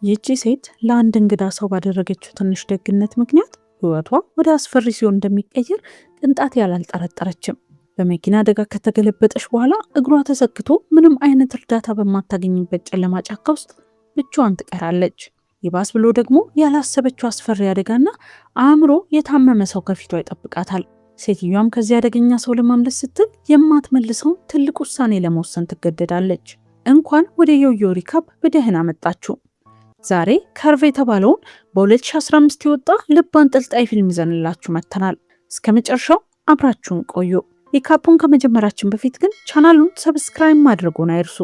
ይህቺ ሴት ለአንድ እንግዳ ሰው ባደረገችው ትንሽ ደግነት ምክንያት ሕይወቷ ወደ አስፈሪ ሲሆን እንደሚቀየር ቅንጣት ያላልጠረጠረችም። በመኪና አደጋ ከተገለበጠች በኋላ እግሯ ተሰክቶ ምንም አይነት እርዳታ በማታገኝበት ጨለማ ጫካ ውስጥ ብቻዋን ትቀራለች። ይባስ ብሎ ደግሞ ያላሰበችው አስፈሪ አደጋና አእምሮ የታመመ ሰው ከፊቷ ይጠብቃታል። ሴትዮዋም ከዚህ አደገኛ ሰው ለማምለጥ ስትል የማትመልሰውን ትልቅ ውሳኔ ለመወሰን ትገደዳለች። እንኳን ወደ ዮዮ ሪካፕ በደህና መጣችሁ። ዛሬ ከርቭ የተባለውን በ2015 የወጣ ልብ አንጠልጣይ ፊልም ይዘንላችሁ መጥተናል። እስከ መጨረሻው አብራችሁን ቆዩ። ሪካፑን ከመጀመራችን በፊት ግን ቻናሉን ሰብስክራይብ ማድረጉን አይርሱ።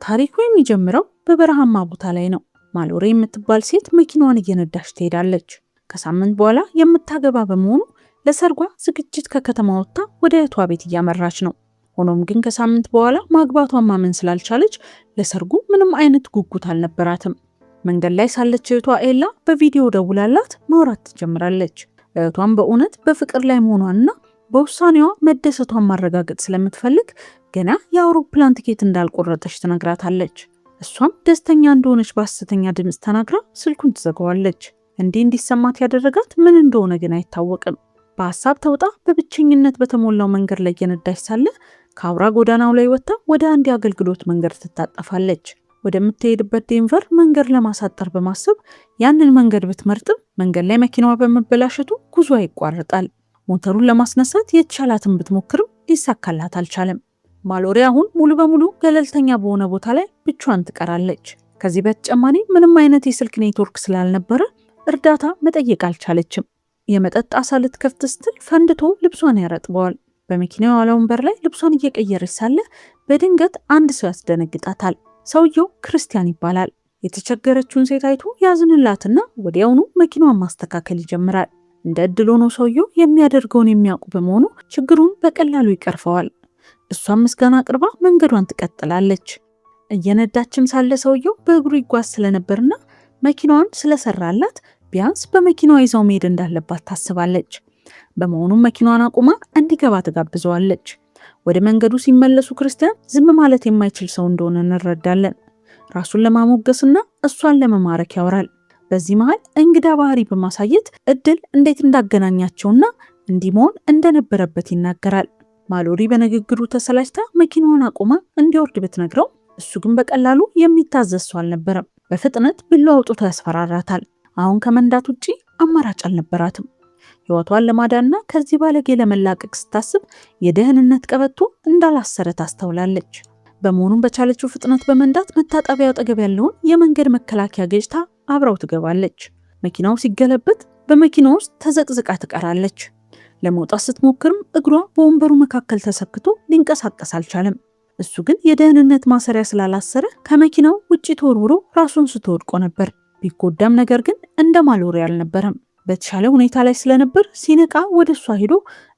ታሪኩ የሚጀምረው በበረሃማ ቦታ ላይ ነው። ማሎሬ የምትባል ሴት መኪናዋን እየነዳች ትሄዳለች። ከሳምንት በኋላ የምታገባ በመሆኑ ለሰርጓ ዝግጅት ከከተማ ወጥታ ወደ እህቷ ቤት እያመራች ነው። ሆኖም ግን ከሳምንት በኋላ ማግባቷን ማመን ስላልቻለች ለሰርጉ ምንም አይነት ጉጉት አልነበራትም። መንገድ ላይ ሳለች እህቷ ኤላ በቪዲዮ ደውላላት ማውራት ትጀምራለች። እህቷን በእውነት በፍቅር ላይ መሆኗንና በውሳኔዋ መደሰቷን ማረጋገጥ ስለምትፈልግ ገና የአውሮፕላን ትኬት እንዳልቆረጠች ትነግራታለች። እሷም ደስተኛ እንደሆነች በሐሰተኛ ድምፅ ተናግራ ስልኩን ትዘጋዋለች። እንዲሰማት ያደረጋት ምን እንደሆነ ግን አይታወቅም። በሐሳብ ተውጣ በብቸኝነት በተሞላው መንገድ ላይ እየነዳች ሳለ ከአውራ ጎዳናው ላይ ወጥታ ወደ አንድ የአገልግሎት መንገድ ትታጠፋለች። ወደምትሄድበት ዴንቨር መንገድ ለማሳጠር በማሰብ ያንን መንገድ ብትመርጥም መንገድ ላይ መኪናዋ በመበላሸቱ ጉዞ ይቋረጣል። ሞተሩን ለማስነሳት የተቻላትን ብትሞክርም ሊሳካላት አልቻለም። ማሎሬ አሁን ሙሉ በሙሉ ገለልተኛ በሆነ ቦታ ላይ ብቻዋን ትቀራለች። ከዚህ በተጨማሪ ምንም አይነት የስልክ ኔትወርክ ስላልነበረ እርዳታ መጠየቅ አልቻለችም። የመጠጥ ጣሳ ልትከፍት ስትል ፈንድቶ ልብሷን ያረጥበዋል። በመኪናው ያለ ወንበር ላይ ልብሷን እየቀየረች ሳለ በድንገት አንድ ሰው ያስደነግጣታል። ሰውየው ክርስቲያን ይባላል። የተቸገረችውን ሴት አይቶ ያዝንላትና ወዲያውኑ መኪናዋን ማስተካከል ይጀምራል። እንደ እድል ሆኖ ሰውየው የሚያደርገውን የሚያውቁ በመሆኑ ችግሩን በቀላሉ ይቀርፈዋል። እሷም ምስጋና አቅርባ መንገዷን ትቀጥላለች። እየነዳችም ሳለ ሰውየው በእግሩ ይጓዝ ስለነበርና መኪናዋን ስለሰራላት ቢያንስ በመኪናዋ ይዛው መሄድ እንዳለባት ታስባለች። በመሆኑም መኪናዋን አቁማ እንዲገባ ትጋብዘዋለች። ወደ መንገዱ ሲመለሱ ክርስቲያን ዝም ማለት የማይችል ሰው እንደሆነ እንረዳለን። ራሱን ለማሞገስና እሷን ለመማረክ ያወራል። በዚህ መሃል እንግዳ ባህሪ በማሳየት እድል እንዴት እንዳገናኛቸውና እንዲህ መሆን እንደነበረበት ይናገራል። ማሎሪ በንግግሩ ተሰላችታ መኪናዋን አቁማ እንዲወርድ ብትነግረው እሱ ግን በቀላሉ የሚታዘዝ ሰው አልነበረም። በፍጥነት ቢላዋ አውጥቶ ያስፈራራታል። አሁን ከመንዳት ውጪ አማራጭ አልነበራትም። ሕይወቷን ለማዳንና ከዚህ ባለጌ ለመላቀቅ ስታስብ የደህንነት ቀበቶ እንዳላሰረ ታስተውላለች። በመሆኑም በቻለችው ፍጥነት በመንዳት መታጠቢያው አጠገብ ያለውን የመንገድ መከላከያ ገጭታ አብራው ትገባለች። መኪናው ሲገለበጥ በመኪናው ውስጥ ተዘቅዝቃ ትቀራለች። ለመውጣት ስትሞክርም እግሯ በወንበሩ መካከል ተሰክቶ ሊንቀሳቀስ አልቻለም። እሱ ግን የደህንነት ማሰሪያ ስላላሰረ ከመኪናው ውጪ ተወርውሮ ራሱን ስትወድቆ ነበር። ቢጎዳም ነገር ግን እንደ ማሎሪ አልነበረም። በተሻለ ሁኔታ ላይ ስለነበር ሲነቃ ወደ እሷ ሄዶ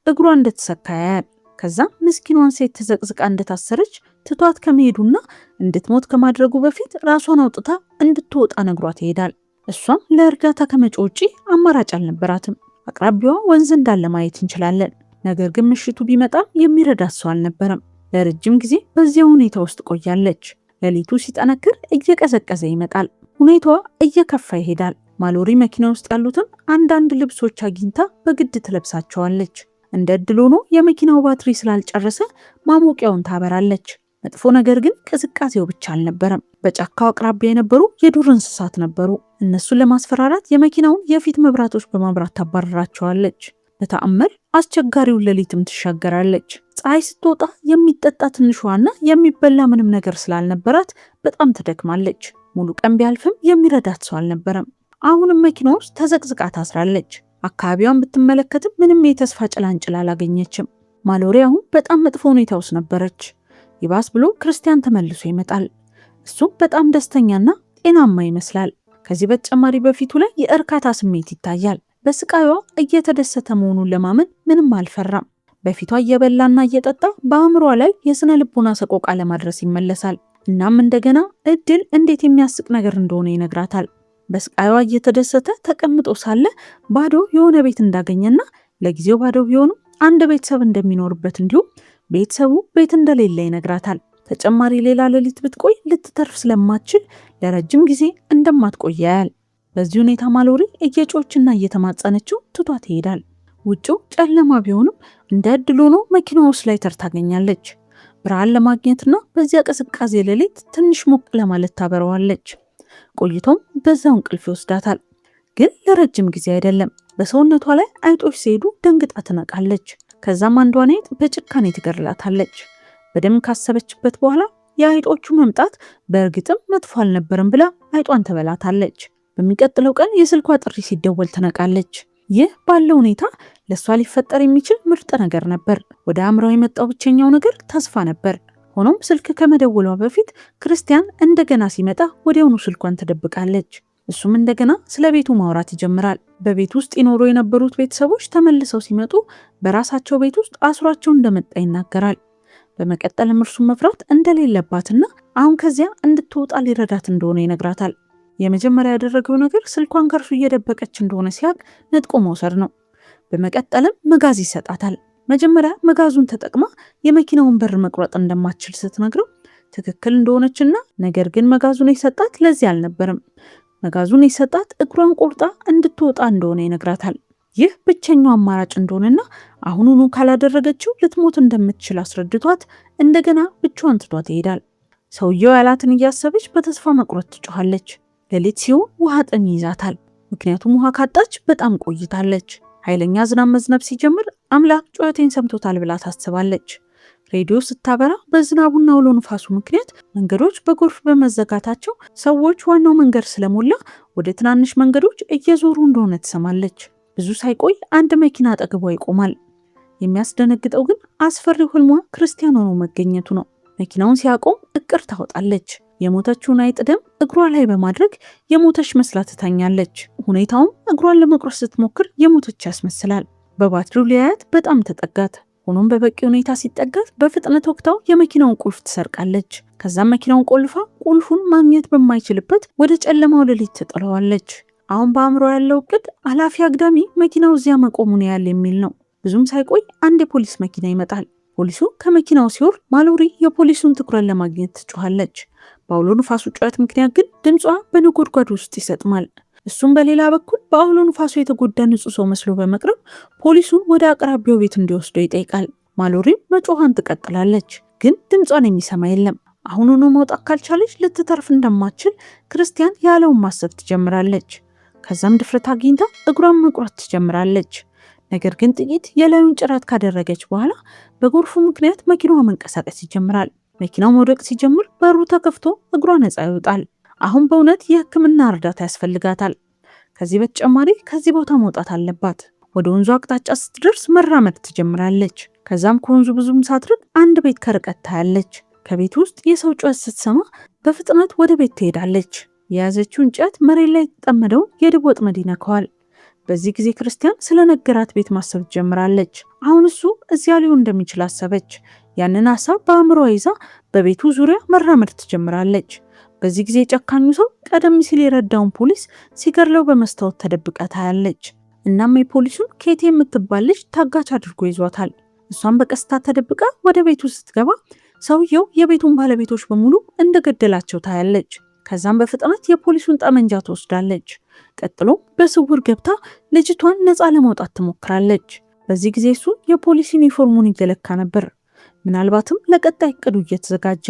እግሯ እንደተሰካ ያያል። ከዛ ምስኪኗን ሴት ተዘቅዝቃ እንደታሰረች ትቷት ከመሄዱና እንድትሞት ከማድረጉ በፊት ራሷን አውጥታ እንድትወጣ ነግሯት ይሄዳል። እሷም ለእርዳታ ከመጮ ውጪ አማራጭ አልነበራትም። አቅራቢያዋ ወንዝ እንዳለ ማየት እንችላለን። ነገር ግን ምሽቱ ቢመጣም የሚረዳት ሰው አልነበረም። ለረጅም ጊዜ በዚያ ሁኔታ ውስጥ ቆያለች። ሌሊቱ ሲጠነክር እየቀዘቀዘ ይመጣል። ሁኔታዋ እየከፋ ይሄዳል። ማሎሪ መኪና ውስጥ ያሉትን አንዳንድ ልብሶች አግኝታ በግድ ትለብሳቸዋለች። እንደ እድል ሆኖ የመኪናው ባትሪ ስላልጨረሰ ማሞቂያውን ታበራለች። መጥፎ ነገር ግን ቅዝቃዜው ብቻ አልነበረም። በጫካው አቅራቢያ የነበሩ የዱር እንስሳት ነበሩ። እነሱን ለማስፈራራት የመኪናውን የፊት መብራቶች በማብራት ታባረራቸዋለች። በተአምር አስቸጋሪውን ሌሊትም ትሻገራለች። ፀሐይ ስትወጣ የሚጠጣ ትንሿና የሚበላ ምንም ነገር ስላልነበራት በጣም ትደክማለች። ሙሉ ቀን ቢያልፍም የሚረዳት ሰው አልነበረም። አሁንም መኪና ውስጥ ተዘቅዝቃ ታስራለች። አካባቢዋን ብትመለከትም ምንም የተስፋ ጭላንጭል አላገኘችም። ማሎሪ አሁን በጣም መጥፎ ሁኔታ ውስጥ ነበረች። ይባስ ብሎ ክርስቲያን ተመልሶ ይመጣል። እሱም በጣም ደስተኛና ጤናማ ይመስላል። ከዚህ በተጨማሪ በፊቱ ላይ የእርካታ ስሜት ይታያል። በስቃይዋ እየተደሰተ መሆኑን ለማመን ምንም አልፈራም። በፊቷ እየበላና እየጠጣ በአእምሯ ላይ የስነ ልቦና ሰቆቃ ለማድረስ ይመለሳል። እናም እንደገና እድል እንዴት የሚያስቅ ነገር እንደሆነ ይነግራታል። በስቃይዋ እየተደሰተ ተቀምጦ ሳለ ባዶ የሆነ ቤት እንዳገኘና ለጊዜው ባዶ ቢሆንም አንድ ቤተሰብ እንደሚኖርበት እንዲሁም ቤተሰቡ ቤት እንደሌለ ይነግራታል። ተጨማሪ ሌላ ሌሊት ብትቆይ ልትተርፍ ስለማትችል ለረጅም ጊዜ እንደማትቆይ ያያል። በዚህ ሁኔታ ማሎሪ እየጮችና እየተማጸነችው ትቷት ይሄዳል። ውጭው ጨለማ ቢሆንም እንደ ዕድል ሆኖ መኪናዋ ውስጥ ላይተር ታገኛለች። ብርሃን ለማግኘትና በዚያ ቅዝቃዜ ሌሊት ትንሽ ሞቅ ለማለት ታበረዋለች። ቆይቶም በዛው እንቅልፍ ይወስዳታል። ግን ለረጅም ጊዜ አይደለም። በሰውነቷ ላይ አይጦች ሲሄዱ ደንግጣ ትነቃለች። ከዛም አንዷን አይጥ በጭካኔ ትገድላታለች። በደም ካሰበችበት በኋላ የአይጦቹ መምጣት በእርግጥም መጥፎ አልነበረም ብላ አይጧን ትበላታለች። በሚቀጥለው ቀን የስልኳ ጥሪ ሲደወል ትነቃለች። ይህ ባለው ሁኔታ ለእሷ ሊፈጠር የሚችል ምርጥ ነገር ነበር። ወደ አእምሯ የመጣው ብቸኛው ነገር ተስፋ ነበር። ሆኖም ስልክ ከመደወሏ በፊት ክርስቲያን እንደገና ሲመጣ ወዲያውኑ ስልኳን ትደብቃለች። እሱም እንደገና ስለ ቤቱ ማውራት ይጀምራል። በቤት ውስጥ ይኖሩ የነበሩት ቤተሰቦች ተመልሰው ሲመጡ በራሳቸው ቤት ውስጥ አስሯቸው እንደመጣ ይናገራል። በመቀጠልም እርሱን መፍራት እንደሌለባትና አሁን ከዚያ እንድትወጣ ሊረዳት እንደሆነ ይነግራታል። የመጀመሪያ ያደረገው ነገር ስልኳን ከእርሱ እየደበቀች እንደሆነ ሲያቅ ነጥቆ መውሰድ ነው። በመቀጠልም መጋዝ ይሰጣታል። መጀመሪያ መጋዙን ተጠቅማ የመኪናውን በር መቁረጥ እንደማትችል ስትነግረው ትክክል እንደሆነችና ነገር ግን መጋዙን የሰጣት ለዚህ አልነበረም። መጋዙን የሰጣት እግሯን ቆርጣ እንድትወጣ እንደሆነ ይነግራታል። ይህ ብቸኛው አማራጭ እንደሆነና አሁኑኑ ካላደረገችው ልትሞት እንደምትችል አስረድቷት እንደገና ብቻዋን ትቷት ይሄዳል። ሰውየው ያላትን እያሰበች በተስፋ መቁረጥ ትጮኻለች። ሌሊት ሲሆን ውሃ ጥም ይይዛታል። ምክንያቱም ውሃ ካጣች በጣም ቆይታለች። ኃይለኛ ዝናብ መዝነብ ሲጀምር አምላክ ጩኸቴን ሰምቶታል ብላ ታስባለች። ሬዲዮ ስታበራ በዝናቡና አውሎ ንፋሱ ምክንያት መንገዶች በጎርፍ በመዘጋታቸው ሰዎች ዋናው መንገድ ስለሞላ ወደ ትናንሽ መንገዶች እየዞሩ እንደሆነ ትሰማለች። ብዙ ሳይቆይ አንድ መኪና አጠገቧ ይቆማል። የሚያስደነግጠው ግን አስፈሪው ህልሟ ክርስቲያን ሆኖ መገኘቱ ነው። መኪናውን ሲያቆም እቅር ታወጣለች። የሞተችውን አይጥ ደም እግሯ ላይ በማድረግ የሞተች መስላ ትተኛለች። ሁኔታውም እግሯን ለመቁረጥ ስትሞክር የሞተች ያስመስላል። በባትሪው ሊያያት በጣም ተጠጋት። ሆኖም በበቂ ሁኔታ ሲጠጋት በፍጥነት ወቅታው የመኪናውን ቁልፍ ትሰርቃለች። ከዛም መኪናውን ቆልፋ ቁልፉን ማግኘት በማይችልበት ወደ ጨለማው ሌሊት ትጥለዋለች። አሁን በአእምሮ ያለው እቅድ አላፊ አግዳሚ መኪናው እዚያ መቆሙን ያህል የሚል ነው። ብዙም ሳይቆይ አንድ የፖሊስ መኪና ይመጣል። ፖሊሱ ከመኪናው ሲወርድ ማሎሪ የፖሊሱን ትኩረት ለማግኘት ትጮኻለች። በአውሎ ንፋሱ ጩኸት ምክንያት ግን ድምጿ በነጎድጓድ ውስጥ ይሰጥማል። እሱም በሌላ በኩል በአውሎ ንፋሱ የተጎዳ ንጹህ ሰው መስሎ በመቅረብ ፖሊሱን ወደ አቅራቢያው ቤት እንዲወስደው ይጠይቃል። ማሎሪም መጮኋን ትቀጥላለች፣ ግን ድምጿን የሚሰማ የለም። አሁኑኑ መውጣት ካልቻለች ልትተርፍ እንደማትችል ክርስቲያን ያለውን ማሰብ ትጀምራለች። ከዛም ድፍረት አግኝታ እግሯን መቁረጥ ትጀምራለች። ነገር ግን ጥቂት የላዩን ጭረት ካደረገች በኋላ በጎርፉ ምክንያት መኪናዋ መንቀሳቀስ ይጀምራል። መኪናው መውደቅ ሲጀምር በሩ ተከፍቶ እግሯ ነፃ ይወጣል። አሁን በእውነት የሕክምና እርዳታ ያስፈልጋታል። ከዚህ በተጨማሪ ከዚህ ቦታ መውጣት አለባት። ወደ ወንዙ አቅጣጫ ስትደርስ መራመድ ትጀምራለች። ከዛም ከወንዙ ብዙም ሳትርቅ አንድ ቤት ከርቀት ታያለች። ከቤት ውስጥ የሰው ጩኸት ስትሰማ በፍጥነት ወደ ቤት ትሄዳለች። የያዘችው እንጨት መሬት ላይ የተጠመደውን የድብ ወጥመድ ይነካዋል። በዚህ ጊዜ ክርስቲያን ስለነገራት ቤት ማሰብ ትጀምራለች። አሁን እሱ እዚያ ሊሆን እንደሚችል አሰበች። ያንን ሀሳብ በአእምሯ ይዛ በቤቱ ዙሪያ መራመድ ትጀምራለች። በዚህ ጊዜ ጨካኙ ሰው ቀደም ሲል የረዳውን ፖሊስ ሲገድለው በመስታወት ተደብቃ ታያለች። እናም የፖሊሱን ኬቲ የምትባል ልጅ ታጋች አድርጎ ይዟታል። እሷን በቀስታ ተደብቃ ወደ ቤቱ ስትገባ ሰውየው የቤቱን ባለቤቶች በሙሉ እንደገደላቸው ታያለች። ከዛም በፍጥነት የፖሊሱን ጠመንጃ ትወስዳለች። ቀጥሎ በስውር ገብታ ልጅቷን ነፃ ለማውጣት ትሞክራለች። በዚህ ጊዜ እሱ የፖሊስ ዩኒፎርሙን እየለካ ነበር፣ ምናልባትም ለቀጣይ እቅዱ እየተዘጋጀ።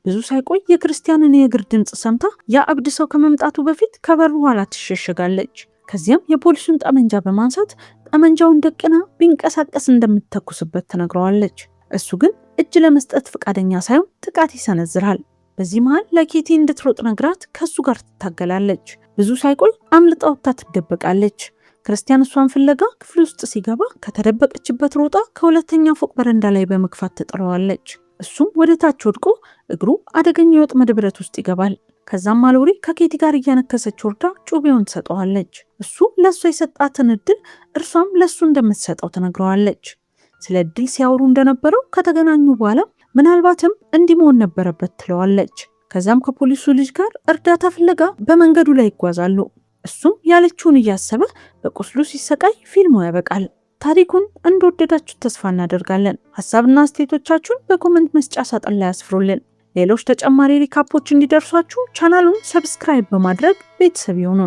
ብዙ ሳይቆይ የክርስቲያንን የእግር ድምፅ ሰምታ ያ እብድ ሰው ከመምጣቱ በፊት ከበሩ ኋላ ትሸሸጋለች። ከዚያም የፖሊሱን ጠመንጃ በማንሳት ጠመንጃውን ደቅና ቢንቀሳቀስ እንደምትተኩስበት ትነግረዋለች። እሱ ግን እጅ ለመስጠት ፈቃደኛ ሳይሆን ጥቃት ይሰነዝራል። በዚህ መሃል ለኬቲ እንድትሮጥ ነግራት ከሱ ጋር ትታገላለች። ብዙ ሳይቆይ አምልጣ ወጥታ ትደበቃለች። ክርስቲያን እሷን ፍለጋ ክፍል ውስጥ ሲገባ ከተደበቀችበት ሮጣ ከሁለተኛ ፎቅ በረንዳ ላይ በመግፋት ትጥለዋለች። እሱም ወደ ታች ወድቆ እግሩ አደገኛ የወጥመድ ብረት ውስጥ ይገባል። ከዛም ማሎሪ ከኬቲ ጋር እያነከሰች ወርዳ ጩቤውን ትሰጠዋለች። እሱ ለእሷ የሰጣትን እድል እርሷም ለእሱ እንደምትሰጠው ትነግረዋለች። ስለ እድል ሲያወሩ እንደነበረው ከተገናኙ በኋላ ምናልባትም እንዲህ መሆን ነበረበት ትለዋለች። ከዛም ከፖሊሱ ልጅ ጋር እርዳታ ፍለጋ በመንገዱ ላይ ይጓዛሉ። እሱም ያለችውን እያሰበ በቁስሉ ሲሰቃይ ፊልሙ ያበቃል። ታሪኩን እንደወደዳችሁ ተስፋ እናደርጋለን። ሐሳብና አስተያየቶቻችሁን በኮሜንት መስጫ ሳጥን ላይ አስፍሩልን። ሌሎች ተጨማሪ ሪካፖች እንዲደርሷችሁ ቻናሉን ሰብስክራይብ በማድረግ ቤተሰብ ይሁኑ።